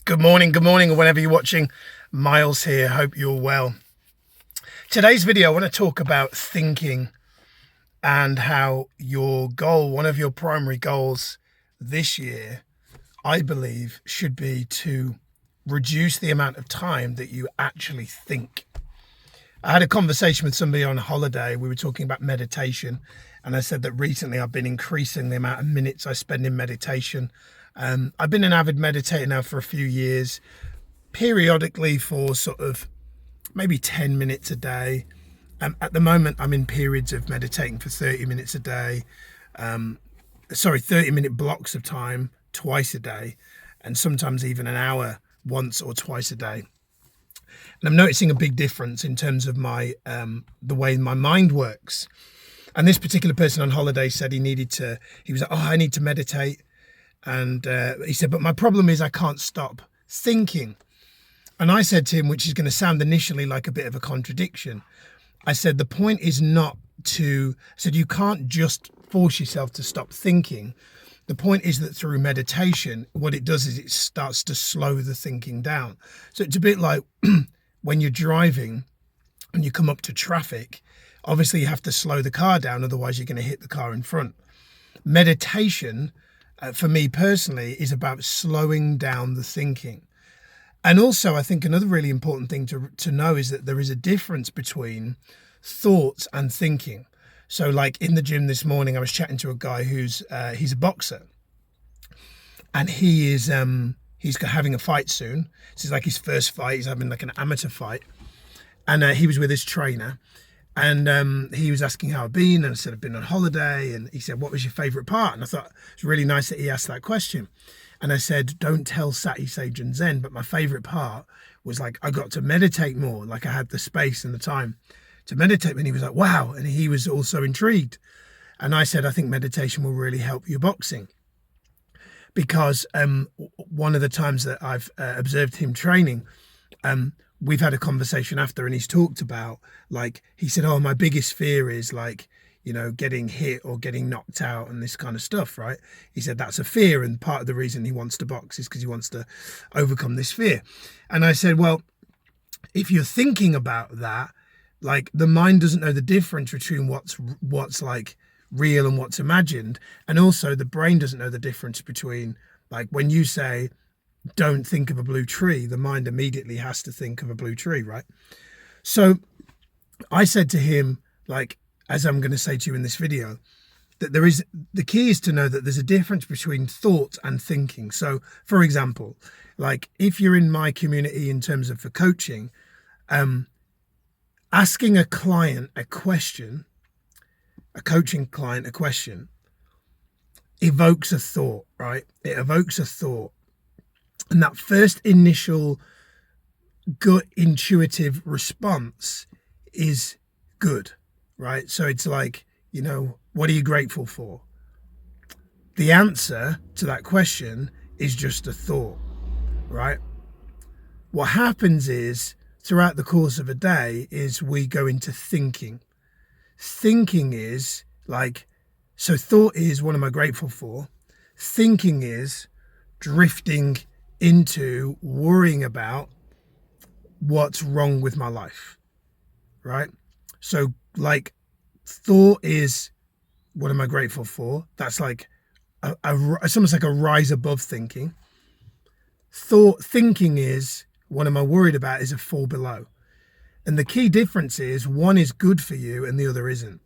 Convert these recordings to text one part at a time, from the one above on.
Good morning, or whenever you're watching. Miles here, hope you're well. Today's video, I want to talk about thinking and how your goal, one of your primary goals this year, I believe, should be to reduce the amount of time that you actually think. I had a conversation with somebody on holiday. We were talking about meditation, and I said that recently I've been increasing the amount of minutes I spend in meditation. I've been an avid meditator now for a few years, periodically for sort of maybe 10 minutes a day. At the moment, I'm in periods of meditating for 30 minutes a day. 30-minute blocks of time twice a day, and sometimes even an hour once or twice a day. And I'm noticing a big difference in terms of my the way my mind works. And this particular person on holiday said he was like, I need to meditate. And he said, but my problem is I can't stop thinking. And I said to him, which is going to sound initially like a bit of a contradiction, I said, the point is not I said, you can't just force yourself to stop thinking. The point is that through meditation, what it does is it starts to slow the thinking down. So it's a bit like when you're driving and you come up to traffic, obviously you have to slow the car down, otherwise you're going to hit the car in front. Meditation, for me personally, is about slowing down the thinking. And also, I think another really important thing to know is that there is a difference between thoughts and thinking. So like in the gym this morning, I was chatting to a guy he's a boxer, and he's having a fight soon. This is like his first fight. He's having like an amateur fight, and he was with his trainer, and he was asking how I've been, and I said I've been on holiday, and he said, what was your favorite part? And I thought it's really nice that he asked that question. And I said, don't tell Sati, Sage and Zen, but my favorite part was like I got to meditate more, like I had the space and the time to meditate. And he was like, wow. And he was also intrigued. And I said, I think meditation will really help your boxing, because one of the times that I've observed him training, we've had a conversation after, and he's talked about, like, he said, my biggest fear is like, getting hit or getting knocked out and this kind of stuff, right? He said that's a fear, and part of the reason he wants to box is because he wants to overcome this fear. And I said, well, if you're thinking about that, like, the mind doesn't know the difference between what's like real and what's imagined. And also the brain doesn't know the difference between, like, when you say don't think of a blue tree, the mind immediately has to think of a blue tree, right? So I said to him, like, as I'm going to say to you in this video, that the key is to know that there's a difference between thought and thinking. So for example, like if you're in my community in terms of for coaching, asking a client a question, a coaching client a question, evokes a thought, right? It evokes a thought. And that first initial gut intuitive response is good, right? So it's like, what are you grateful for? The answer to that question is just a thought, right? What happens is throughout the course of a day is we go into thinking. Thinking is like, so thought is what am I grateful for? Thinking is drifting into worrying about what's wrong with my life, right? So like thought is what am I grateful for? That's like it's almost like a rise above thinking. Thinking is what am I worried about is a fall below. And the key difference is one is good for you and the other isn't.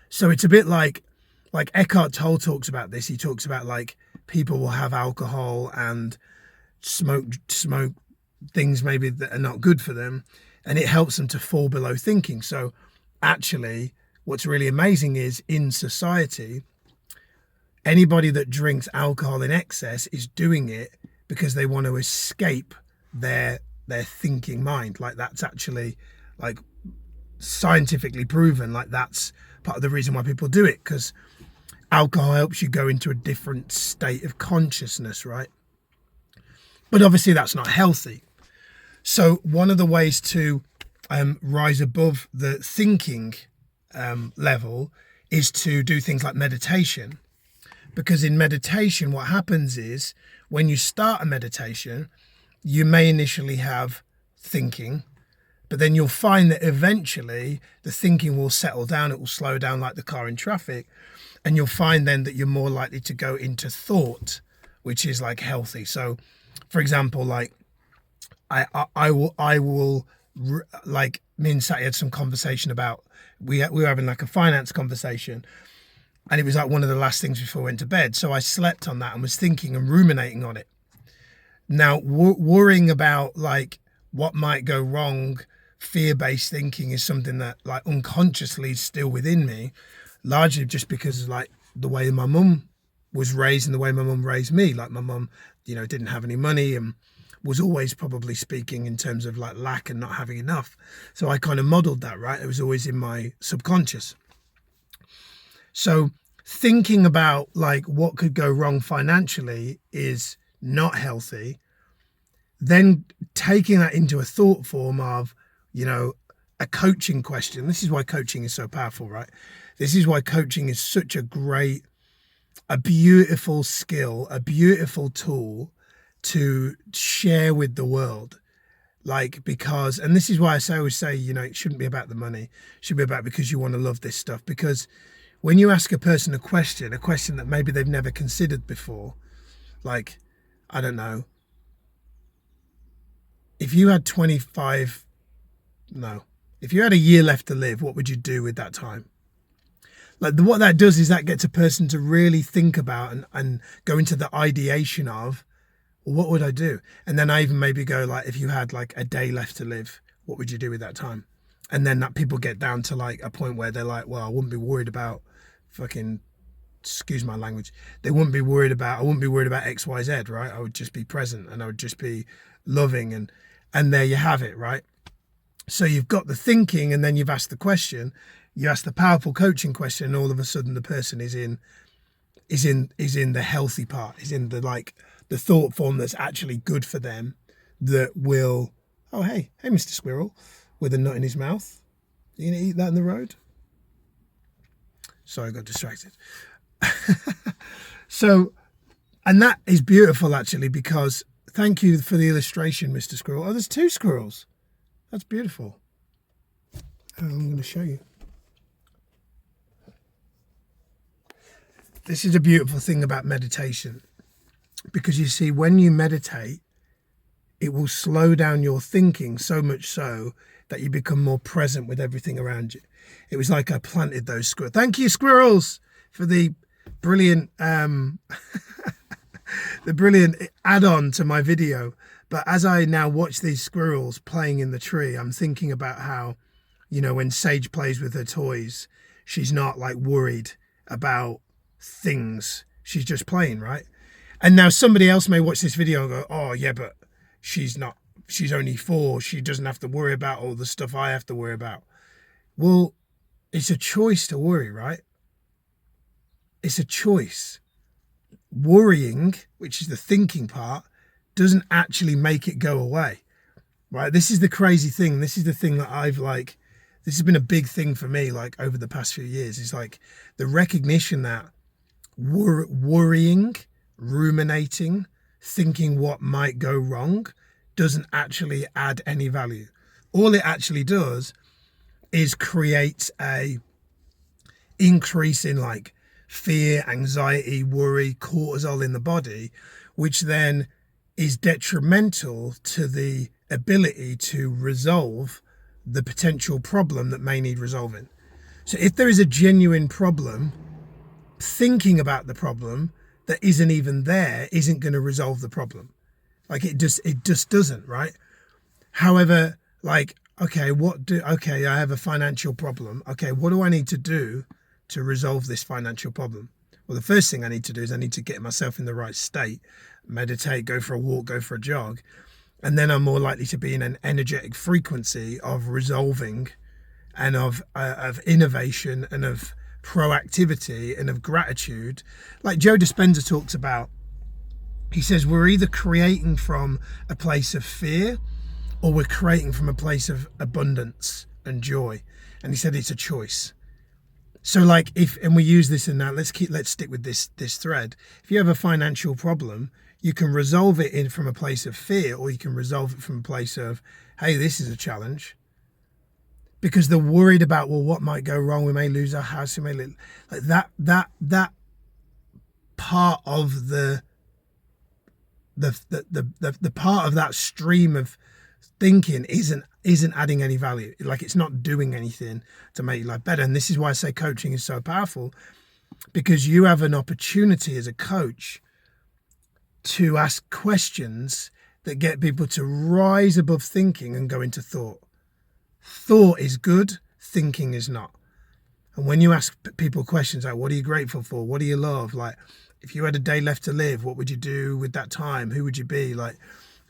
So it's a bit like Eckhart Tolle talks about this. He talks about like people will have alcohol and smoke things maybe that are not good for them, and it helps them to fall below thinking. So actually what's really amazing is in society, anybody that drinks alcohol in excess is doing it because they want to escape their thinking mind. Like that's actually like scientifically proven, like that's part of the reason why people do it, because alcohol helps you go into a different state of consciousness, right? But obviously that's not healthy. So one of the ways to rise above the thinking level is to do things like meditation. Because in meditation, what happens is when you start a meditation, you may initially have thinking, but then you'll find that eventually the thinking will settle down. It will slow down like the car in traffic. And you'll find then that you're more likely to go into thought, which is like healthy. So, for example, like I will like me and Sati had some conversation about, we were having like a finance conversation, and it was like one of the last things before I went to bed. So I slept on that and was thinking and ruminating on it. Now, worrying about like what might go wrong, fear-based thinking is something that like unconsciously is still within me, largely just because of like the way my mum was raised and the way my mum raised me. Like my mum, you know, didn't have any money and was always probably speaking in terms of like lack and not having enough. So I kind of modeled that, right? It was always in my subconscious. So thinking about like what could go wrong financially is not healthy. Then taking that into a thought form of, you know, a coaching question. This is why coaching is so powerful, right? This is why coaching is such a beautiful skill, a beautiful tool to share with the world. Like, because, and this is why I always say, you know, it shouldn't be about the money. It should be about because you want to love this stuff. Because when you ask a person a question that maybe they've never considered before, like, I don't know, if you had if you had a year left to live, what would you do with that time? Like what that does is that gets a person to really think about and go into the ideation of, well, what would I do? And then I even maybe go like, if you had like a day left to live, what would you do with that time? And then that people get down to like a point where they're like, well, I wouldn't be worried about fucking, excuse my language. I wouldn't be worried about X, Y, Z, right? I would just be present and I would just be loving, and there you have it, right? So you've got the thinking, and then you've asked the question, you ask the powerful coaching question, and all of a sudden the person is in the healthy part, is in the like the thought form that's actually good for them, that will, oh hey Mr. Squirrel with a nut in his mouth, you gonna eat that in the road? Sorry, I got distracted. So, and that is beautiful actually, because thank you for the illustration, Mr. Squirrel. Oh, there's two squirrels. That's beautiful. I'm going to show you. This is a beautiful thing about meditation, because you see, when you meditate, it will slow down your thinking so much so that you become more present with everything around you. It was like I planted those squirrels. Thank you, squirrels, for the brilliant the brilliant add-on to my video. But as I now watch these squirrels playing in the tree, I'm thinking about how, you know, when Sage plays with her toys, she's not like worried about things. She's just playing, right? And now somebody else may watch this video and go, oh yeah, but she's only 4. She doesn't have to worry about all the stuff I have to worry about. Well, it's a choice to worry, right? It's a choice. Worrying, which is the thinking part, doesn't actually make it go away, right? This is the crazy thing. This is the thing that this has been a big thing for me, like over the past few years, is like the recognition that worrying, ruminating, thinking what might go wrong doesn't actually add any value. All it actually does is create a increase in like fear, anxiety, worry, cortisol in the body, which then is detrimental to the ability to resolve the potential problem that may need resolving. So if there is a genuine problem, thinking about the problem that isn't even there isn't going to resolve the problem. Like it just doesn't, right? However, like, okay, I have a financial problem. Okay, what do I need to do to resolve this financial problem? Well, the first thing I need to do is I need to get myself in the right state, meditate, go for a walk, go for a jog. And then I'm more likely to be in an energetic frequency of resolving and of innovation and of proactivity and of gratitude. Like Joe Dispenza talks about, he says we're either creating from a place of fear or we're creating from a place of abundance and joy. And he said it's a choice. So like and we use this in that, let's stick with this thread. If you have a financial problem, you can resolve it from a place of fear, or you can resolve it from a place of, hey, this is a challenge. Because they're worried about, well, what might go wrong? We may lose our house. We may lose, like that part of the part of that stream of thinking isn't adding any value. Like, it's not doing anything to make your life better. And this is why I say coaching is so powerful, because you have an opportunity as a coach to ask questions that get people to rise above thinking and go into thought. Thought is good, thinking is not. And when you ask people questions like, what are you grateful for? What do you love? Like, if you had a day left to live, what would you do with that time? Who would you be? Like,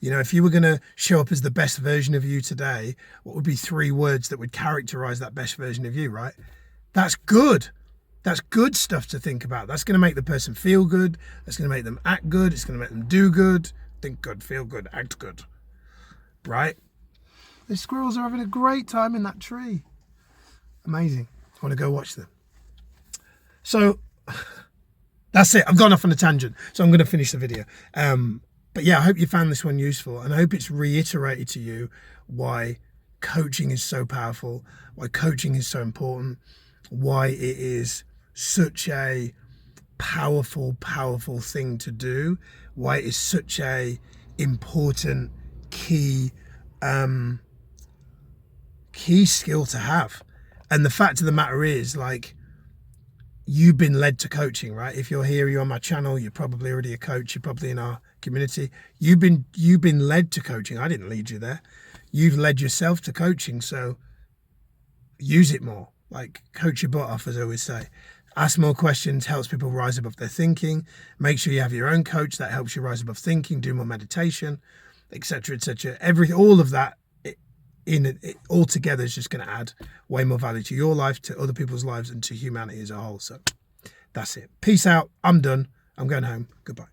you know, if you were going to show up as the best version of you today, what would be 3 words that would characterize that best version of you, right? That's good. That's good stuff to think about. That's going to make the person feel good. That's going to make them act good. It's going to make them do good, think good, feel good, act good, right? The squirrels are having a great time in that tree. Amazing. I want to go watch them. So that's it. I've gone off on a tangent, so I'm going to finish the video. But yeah, I hope you found this one useful, and I hope it's reiterated to you why coaching is so powerful, why coaching is so important, why it is such a powerful thing to do, why it is such a important key skill to have. And the fact of the matter is, like, you've been led to coaching, right? If you're here, you're on my channel, you're probably already a coach, you're probably in our community. You've been led to coaching. I didn't lead you there. You've led yourself to coaching, so use it more. Like, coach your butt off, as I always say. Ask more questions, helps people rise above their thinking. Make sure you have your own coach that helps you rise above thinking, do more meditation, etc., etc. All of that all together is just going to add way more value to your life, to other people's lives, and to humanity as a whole. So that's it. Peace out. I'm done. I'm going home. Goodbye.